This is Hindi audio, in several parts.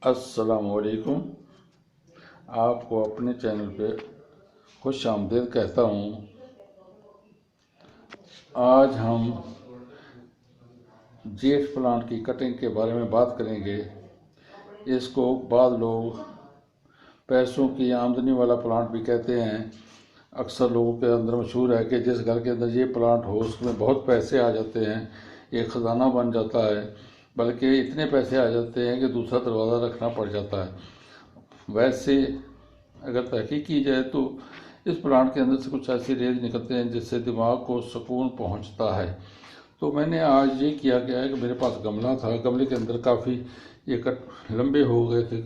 अस्सलामुअलैकुम। आपको अपने चैनल पे खुश आमदीद कहता हूँ। आज हम जेट प्लांट की कटिंग के बारे में बात करेंगे। इसको बाद लोग पैसों की आमदनी वाला प्लांट भी कहते हैं। अक्सर लोगों के अंदर मशहूर है कि जिस घर के अंदर ये प्लांट हो उसमें बहुत पैसे आ जाते हैं, एक ख़जाना बन जाता है, बल्कि इतने पैसे आ जाते हैं कि दूसरा दरवाज़ा रखना पड़ जाता है। वैसे अगर तहकीक की जाए तो इस प्लांट के अंदर से कुछ ऐसे रेज निकलते हैं जिससे दिमाग को सुकून पहुंचता है। तो मैंने आज ये किया क्या है कि मेरे पास गमला था, गमले के अंदर काफ़ी ये कट लंबे हो गए थे,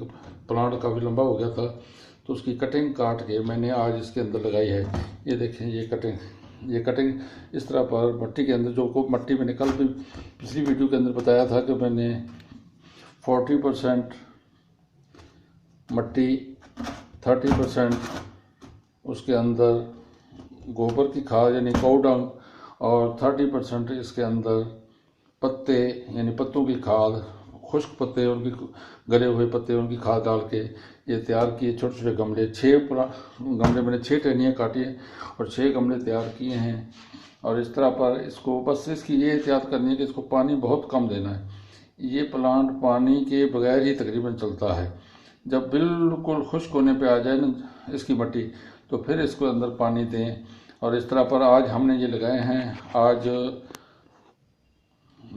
प्लांट काफ़ी लंबा हो गया था, तो उसकी कटिंग काट के मैंने आज इसके अंदर लगाई है। ये देखें, ये कटिंग इस तरह पर मट्टी के अंदर, जो को मट्टी मैंने कल भी पिछली वीडियो के अंदर बताया था कि मैंने 40% मट्टी, 30% उसके अंदर गोबर की खाद यानी काऊ डंग और 30% इसके अंदर पत्ते यानी पत्तों की खाद, खुश्क पत्ते, उनकी गले हुए पत्ते, उनकी खाद डाल के ये तैयार किए छोटे छोटे गमले। 6 गमले मैंने 6 टहनियाँ काटी हैं और 6 गमले तैयार किए हैं। और इस तरह पर इसको बस इसकी ये एहतियात करनी है कि इसको पानी बहुत कम देना है। ये प्लांट पानी के बगैर ही तकरीबन चलता है। जब बिल्कुल खुश्क होने पे आ जाए ना इसकी मट्टी, तो फिर इसको अंदर पानी दें। और इस तरह पर आज हमने ये लगाए हैं। आज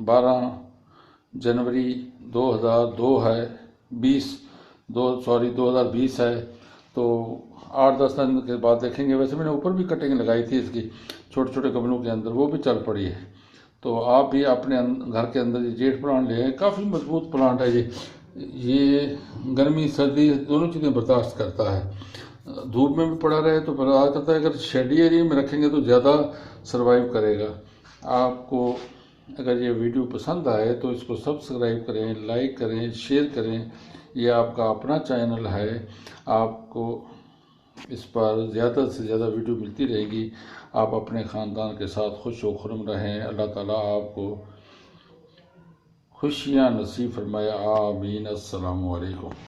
12 जनवरी 2002 है, 2020 है। तो 8-10 दिन के बाद देखेंगे। वैसे मैंने ऊपर भी कटिंग लगाई थी इसकी छोटे छोटे गमलों के अंदर, वो भी चल पड़ी है। तो आप भी अपने घर के अंदर ये जेट प्लांट ले, काफ़ी मजबूत प्लांट है ये गर्मी सर्दी दोनों चीज़ें बर्दाश्त करता है। धूप में भी पड़ा रहे तो बर्दाश्त करता है, अगर शेडी एरिया में रखेंगे तो ज़्यादा सरवाइव करेगा। आपको अगर ये वीडियो पसंद आए तो इसको सब्सक्राइब करें, लाइक करें, शेयर करें। ये आपका अपना चैनल है, आपको इस पर ज़्यादा से ज़्यादा वीडियो मिलती रहेगी। आप अपने ख़ानदान के साथ खुश व खुर्म रहें। अल्लाह ताला आपको खुशियाँ नसीब फरमाए। आमीन। अस्सलामु अलैकुम।